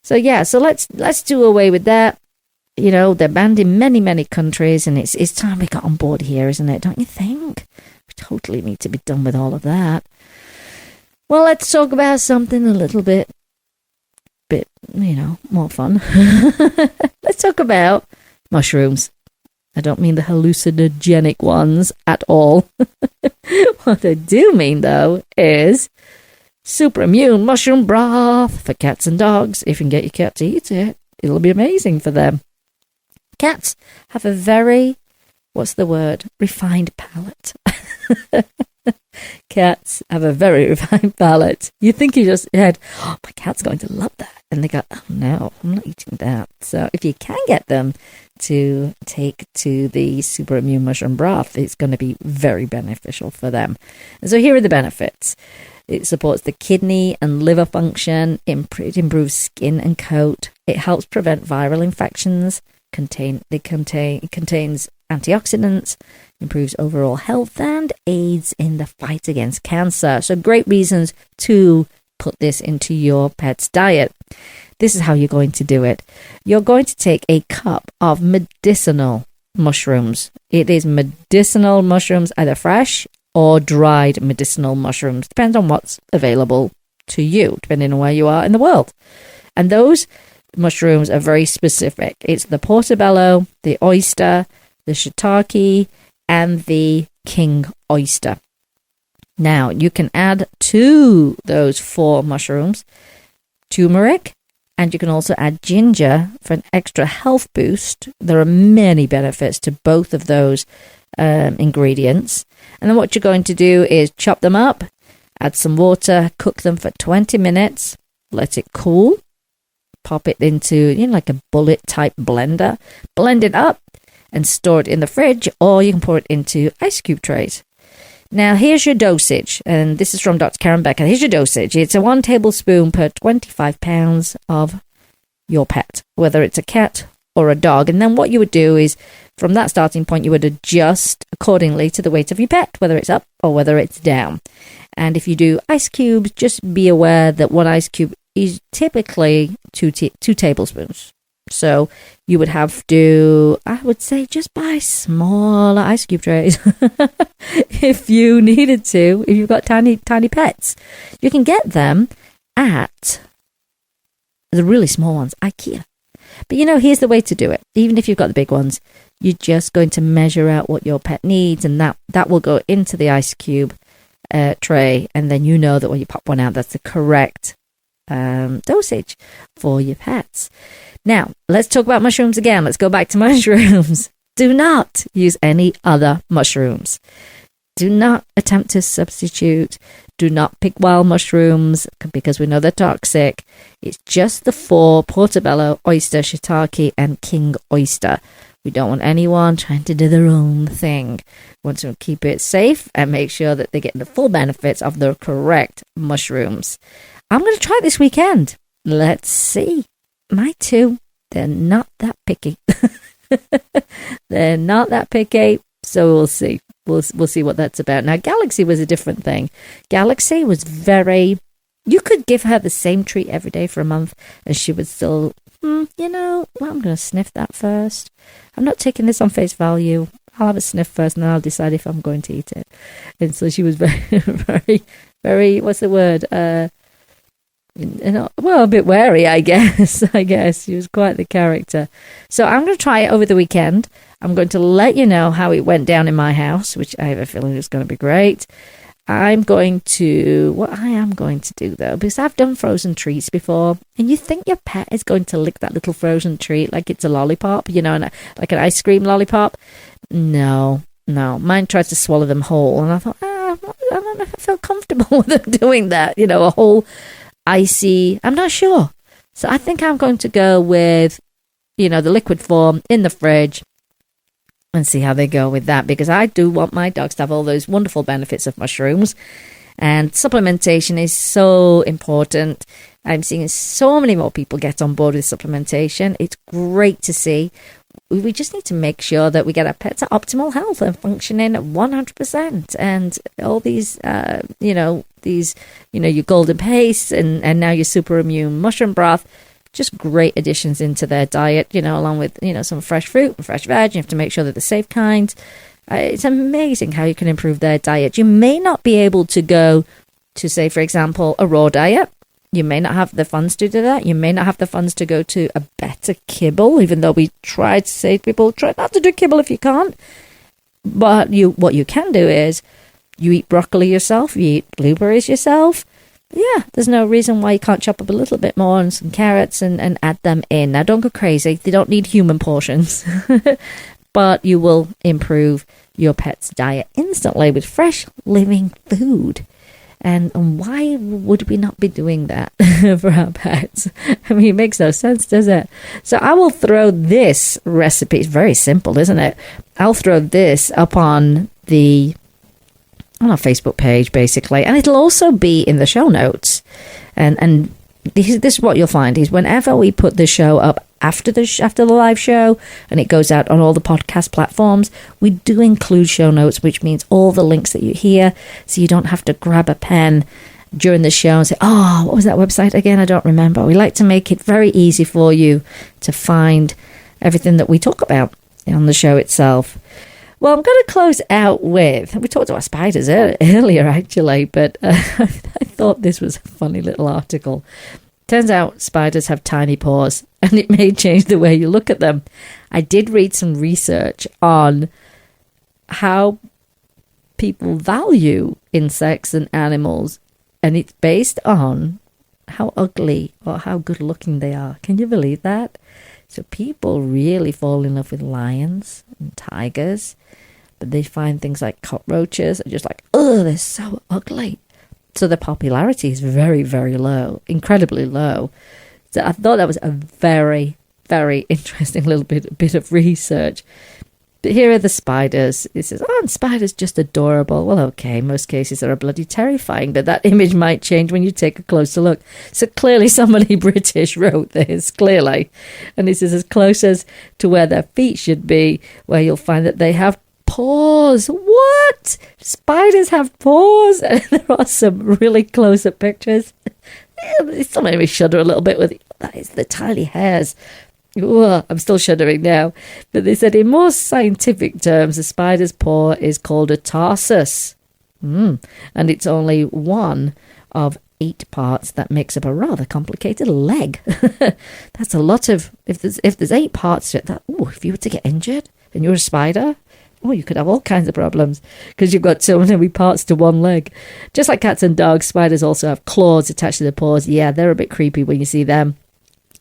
So yeah, so let's do away with that. You know, they're banned in many, many countries, and it's time we got on board here, isn't it? Don't you think? We totally need to be done with all of that. Well, let's talk about something a little bit, more fun. Let's talk about mushrooms. I don't mean the hallucinogenic ones at all. What I do mean, though, is super immune mushroom broth for cats and dogs. If you can get your cat to eat it, it'll be amazing for them. Cats have a very, refined palate. Cats have a very refined palate. You think you just said, "Oh, my cat's going to love that." And they go, "Oh no, I'm not eating that." So if you can get them to take to the super immune mushroom broth, it's going to be very beneficial for them. And so here are the benefits. It supports the kidney and liver function. It improves skin and coat. It helps prevent viral infections. It contains antioxidants, improves overall health, and aids in the fight against cancer. So great reasons to put this into your pet's diet. This is how you're going to do it. You're going to take a cup of medicinal mushrooms. It is medicinal mushrooms, either fresh or dried medicinal mushrooms. Depends on what's available to you, depending on where you are in the world. And those mushrooms are very specific. It's the portobello, the oyster, the shiitake, and the king oyster. Now, you can add to those 4 mushrooms turmeric, and you can also add ginger for an extra health boost. There are many benefits to both of those ingredients. And then what you're going to do is chop them up, add some water, cook them for 20 minutes, let it cool, pop it into, like a bullet type blender, blend it up and store it in the fridge, or you can pour it into ice cube trays. Now, here's your dosage, and this is from Dr. Karen Becker. Here's your dosage. It's a 1 tablespoon per 25 pounds of your pet, whether it's a cat or a dog. And then what you would do is, from that starting point, you would adjust accordingly to the weight of your pet, whether it's up or whether it's down. And if you do ice cubes, just be aware that 1 ice cube is typically 2 tablespoons. So you would have to, I would say, just buy smaller ice cube trays if you needed to. If you've got tiny pets, you can get them at the really small ones, IKEA. But here's the way to do it. Even if you've got the big ones, you're just going to measure out what your pet needs, and that will go into the ice cube tray, and then you know that when you pop one out, that's the correct dosage for your pets. Now, let's talk about mushrooms again. Let's go back to mushrooms. Do not use any other mushrooms. Do not attempt to substitute. Do not pick wild mushrooms because we know they're toxic. It's just the 4: portobello, oyster, shiitake, and king oyster. We don't want anyone trying to do their own thing. We want to keep it safe and make sure that they get the full benefits of the correct mushrooms. I'm going to try it this weekend. Let's see. My 2, they're not that picky. They're not that picky, so we'll see. We'll see what that's about. Now, Galaxy was a different thing. Galaxy was you could give her the same treat every day for a month, and she would still, I'm going to sniff that first. I'm not taking this on face value. I'll have a sniff first, and then I'll decide if I'm going to eat it. And so she was very, very, very, what's the word? A bit wary, I guess. She was quite the character. So I'm going to try it over the weekend. I'm going to let you know how it went down in my house, which I have a feeling is going to be great. What I am going to do, though, because I've done frozen treats before, and you think your pet is going to lick that little frozen treat like it's a lollipop, like an ice cream lollipop. No. Mine tried to swallow them whole, and I thought, I don't know if I feel comfortable with them doing that, a whole icy, I'm not sure. So I think I'm going to go with, the liquid form in the fridge, and see how they go with that, because I do want my dogs to have all those wonderful benefits of mushrooms. And supplementation is so important. I'm seeing so many more people get on board with supplementation. It's great to see. We just need to make sure that we get our pets at optimal health and functioning at 100%. And all these, your golden paste and now your super immune mushroom broth, just great additions into their diet, along with, some fresh fruit and fresh veg. You have to make sure that they're safe kind. It's amazing how you can improve their diet. You may not be able to go to, say, for example, a raw diet. You may not have the funds to do that. You may not have the funds to go to a better kibble, even though we try to say to people, try not to do kibble if you can't. But what you can do is you eat broccoli yourself, you eat blueberries yourself. Yeah, there's no reason why you can't chop up a little bit more and some carrots and add them in. Now, don't go crazy. They don't need human portions. But you will improve your pet's diet instantly with fresh, living food. And why would we not be doing that for our pets? I mean, it makes no sense, does it? So I will throw this recipe. It's very simple, isn't it? I'll throw this up on our Facebook page, basically. And it'll also be in the show notes. And this is what you'll find is whenever we put the show up after the live show and it goes out on all the podcast platforms, we do include show notes, which means all the links that you hear, so you don't have to grab a pen during the show and say, oh, what was that website again? I don't remember. We like to make it very easy for you to find everything that we talk about on the show itself. Well, I'm going to close out with, we talked about spiders earlier actually, but I thought this was a funny little article. Turns out spiders have tiny paws, and it may change the way you look at them. I did read some research on how people value insects and animals, and it's based on how ugly or how good looking they are. Can you believe that? So people really fall in love with lions and tigers, but they find things like cockroaches are just like, oh, they're so ugly. So the popularity is very, very low, incredibly low. So I thought that was a very, very interesting little bit of research. But here are the spiders. It says, oh, and spiders just adorable. Well, okay, most cases are bloody terrifying, but that image might change when you take a closer look. So clearly somebody British wrote this, clearly. And this is as close as to where their feet should be, where you'll find that they have paws. What? Spiders have paws? And there are some really close-up pictures. It still made me shudder a little bit with that is the tiny hairs. Ooh, I'm still shuddering now. But they said in more scientific terms, a spider's paw is called a tarsus. And it's only one of 8 parts that makes up a rather complicated leg. That's a lot of, if there's 8 parts to it, if you were to get injured and you're a spider, you could have all kinds of problems because you've got so many parts to one leg. Just like cats and dogs, spiders also have claws attached to their paws. Yeah, they're a bit creepy when you see them.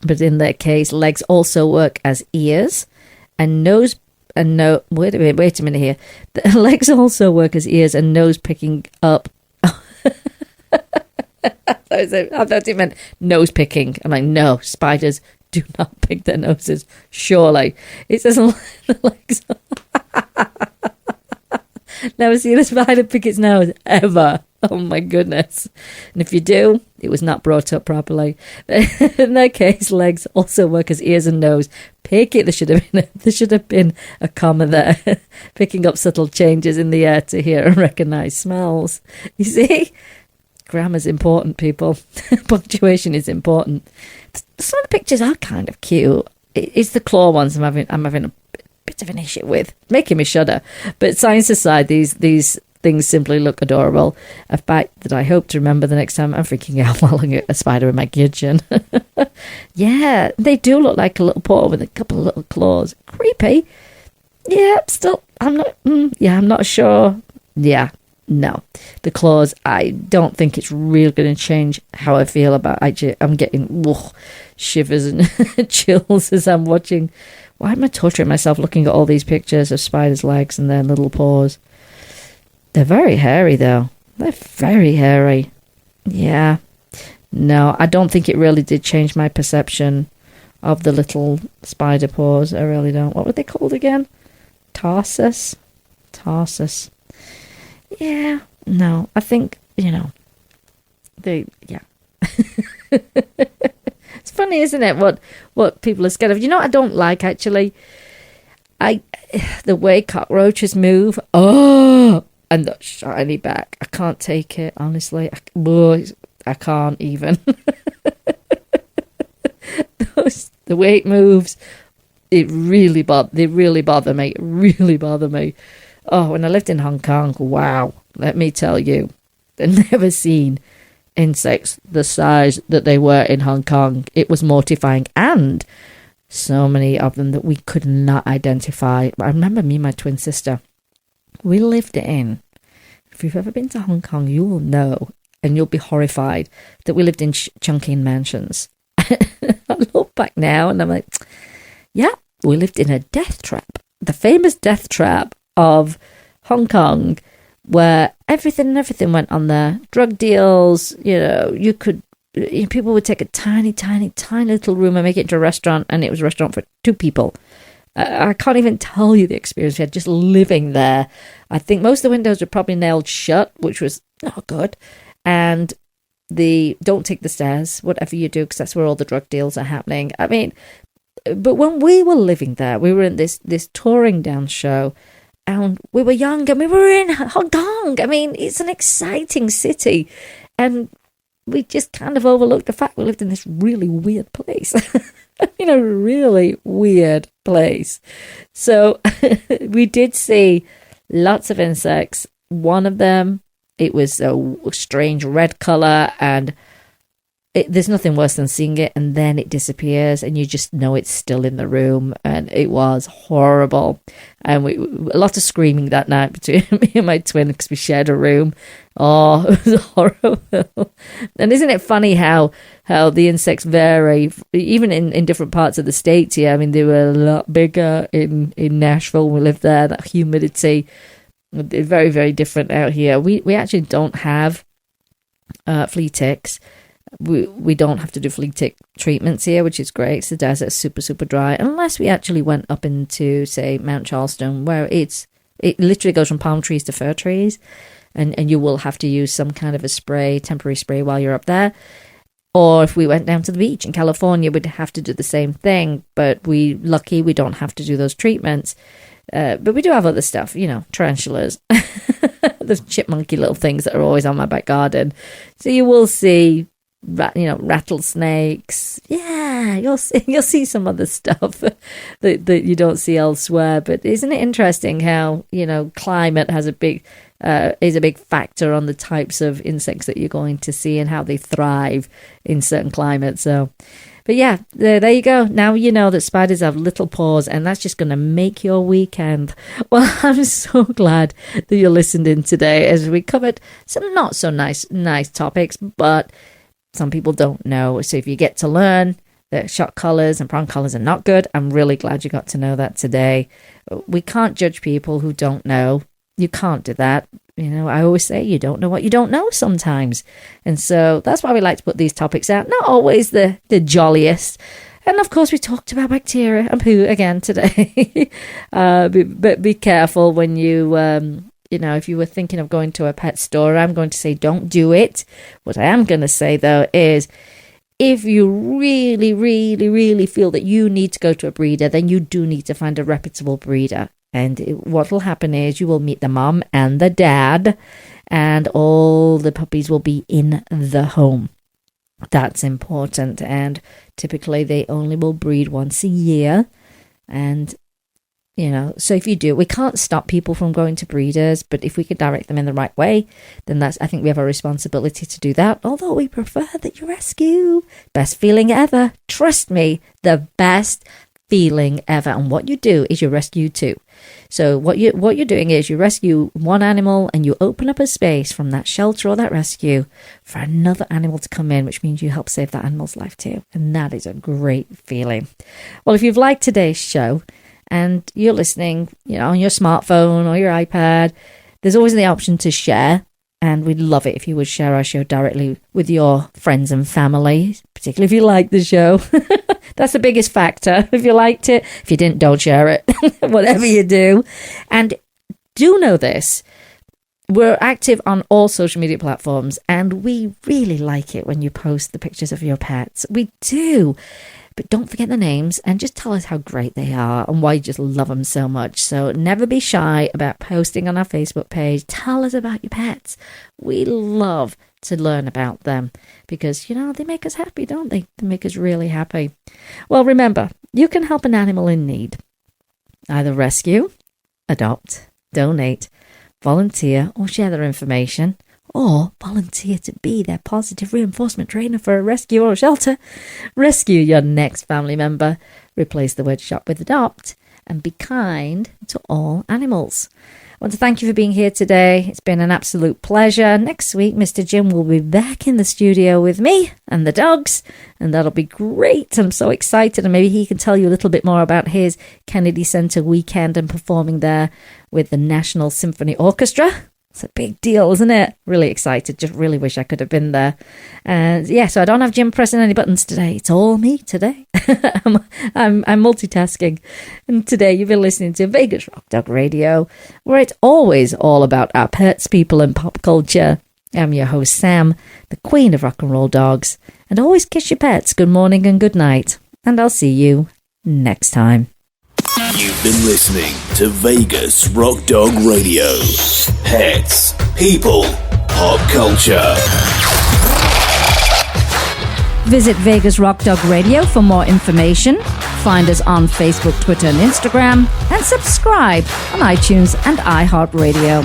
But in their case, legs also work as ears and nose. And wait a minute here. The legs also work as ears and nose picking up. I thought it meant nose picking. I'm like, no, spiders do not pick their noses. Surely. It says legs. Never seen a spider pick its nose, ever. Oh my goodness. And if you do, it was not brought up properly. In their case, legs also work as ears and nose. Pick it. There should have been a comma there. Picking up subtle changes in the air to hear and recognise smells. You see? Grammar's important, people. Punctuation is important. Some of the pictures are kind of cute. It's the claw ones I'm having a bit of an issue with, making me shudder. But science aside, these things simply look adorable. A fact that I hope to remember the next time I'm freaking out while looking at a spider in my kitchen. Yeah, they do look like a little paw with a couple of little claws. Creepy. Yeah, still, I'm not sure. Yeah, no. The claws, I don't think it's really going to change how I feel about it. I'm getting shivers and chills as I'm watching. Why am I torturing myself looking at all these pictures of spiders' legs and their little paws? They're very hairy, though. They're very hairy. Yeah. No, I don't think it really did change my perception of the little spider paws. I really don't. What were they called again? Tarsus. Yeah, no, I think, yeah. It's funny, isn't it, what people are scared of? You know what I don't like, actually? The way cockroaches move. Oh, and the shiny back. I can't take it, honestly. I can't even. The way it moves, they really bother me. Oh, when I lived in Hong Kong, wow, let me tell you, I've never seen insects the size that they were in Hong Kong. It was mortifying, and so many of them that we could not identify. I remember me and my twin sister, we lived in, if you've ever been to Hong Kong, you will know, and you'll be horrified, that we lived in Chungking mansions. I look back now and I'm like, yeah, we lived in a death trap, the famous death trap of Hong Kong, where everything went on there. Drug deals, people would take a tiny little room and make it into a restaurant, and it was a restaurant for 2 people. I can't even tell you the experience we had just living there. I think most of the windows were probably nailed shut, which was not good. And don't take the stairs, whatever you do, because that's where all the drug deals are happening. I mean, but when we were living there, we were in this touring dance show, and we were young, and we were in Hong Kong. I mean, it's an exciting city, and we just kind of overlooked the fact we lived in this really weird place. Really weird place. So we did see lots of insects. One of them, it was a strange red color, and there's nothing worse than seeing it and then it disappears and you just know it's still in the room, and it was horrible. And a lot of screaming that night between me and my twin because we shared a room. Oh, it was horrible. And isn't it funny how the insects vary, even in different parts of the States here? I mean, they were a lot bigger in Nashville when we lived there, that humidity. Very, very different out here. We actually don't have flea ticks. We don't have to do flea tick treatments here, which is great. It's the desert's super, super dry. Unless we actually went up into, say, Mount Charleston, where it literally goes from palm trees to fir trees. And you will have to use some kind of a temporary spray while you're up there. Or if we went down to the beach in California, we'd have to do the same thing. But we don't have to do those treatments. But we do have other stuff, tarantulas. Those chipmunky little things that are always on my back garden. So you will see, rattlesnakes. Yeah, you'll see some other stuff that you don't see elsewhere. But isn't it interesting how, climate has is a big factor on the types of insects that you're going to see and how they thrive in certain climates. So, but yeah, there you go. Now you know that spiders have little paws, and that's just going to make your weekend. Well, I'm so glad that you listened in today as we covered some not so nice topics, but some people don't know. So if you get to learn that shock collars and prong collars are not good, I'm really glad you got to know that today. We can't judge people who don't know. You can't do that. I always say you don't know what you don't know sometimes. And so that's why we like to put these topics out. Not always the jolliest. And of course, we talked about bacteria and poo again today. But be careful when you, if you were thinking of going to a pet store, I'm going to say don't do it. What I am going to say, though, is if you really, really, really feel that you need to go to a breeder, then you do need to find a reputable breeder. And what will happen is you will meet the mom and the dad, and all the puppies will be in the home. That's important. And typically they only will breed once a year. And, so if you do, we can't stop people from going to breeders, but if we can direct them in the right way, then I think we have a responsibility to do that. Although we prefer that you rescue. Best feeling ever. Trust me, the best feeling ever. And what you do is you rescue 2. So what you're doing is you rescue one animal and you open up a space from that shelter or that rescue for another animal to come in, which means you help save that animal's life too. And that is a great feeling. Well, if you've liked today's show and you're listening, on your smartphone or your iPad, there's always the option to share. And we'd love it if you would share our show directly with your friends and family, particularly if you like the show. That's the biggest factor. If you liked it, if you didn't, don't share it. Whatever you do. And do know this. We're active on all social media platforms, and we really like it when you post the pictures of your pets. We do. But don't forget the names and just tell us how great they are and why you just love them so much. So never be shy about posting on our Facebook page. Tell us about your pets. We love to learn about them because, you know, they make us happy, don't they? They make us really happy. Well, remember, you can help an animal in need. Either rescue, adopt, donate, volunteer, or share their information, or volunteer to be their positive reinforcement trainer for a rescue or a shelter. Rescue your next family member. Replace the word shop with adopt. And be kind to all animals. I want to thank you for being here today. It's been an absolute pleasure. Next week, Mr. Jim will be back in the studio with me and the dogs, and that'll be great. I'm so excited, and maybe he can tell you a little bit more about his Kennedy Center weekend and performing there with the National Symphony Orchestra. It's a big deal, isn't it? Really excited. Just really wish I could have been there. And yeah, so I don't have Jim pressing any buttons today. It's all me today. I'm multitasking. And today you've been listening to Vegas Rock Dog Radio, where it's always all about our pets, people, and pop culture. I'm your host, Sam, the queen of rock and roll dogs. And always kiss your pets good morning and good night. And I'll see you next time. You've been listening to Vegas Rock Dog Radio. Pets, people, pop culture. Visit Vegas Rock Dog Radio for more information. Find us on Facebook, Twitter, and Instagram. And subscribe on iTunes and iHeartRadio.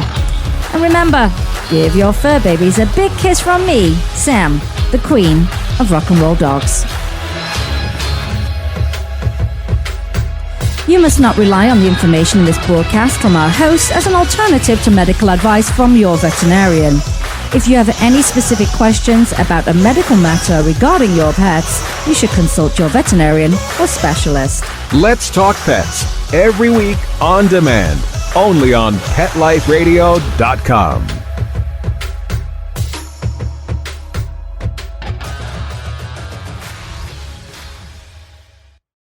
And remember, give your fur babies a big kiss from me, Sam, the queen of rock and roll dogs. You must not rely on the information in this broadcast from our host as an alternative to medical advice from your veterinarian. If you have any specific questions about a medical matter regarding your pets, you should consult your veterinarian or specialist. Let's Talk Pets, every week on demand, only on PetLifeRadio.com.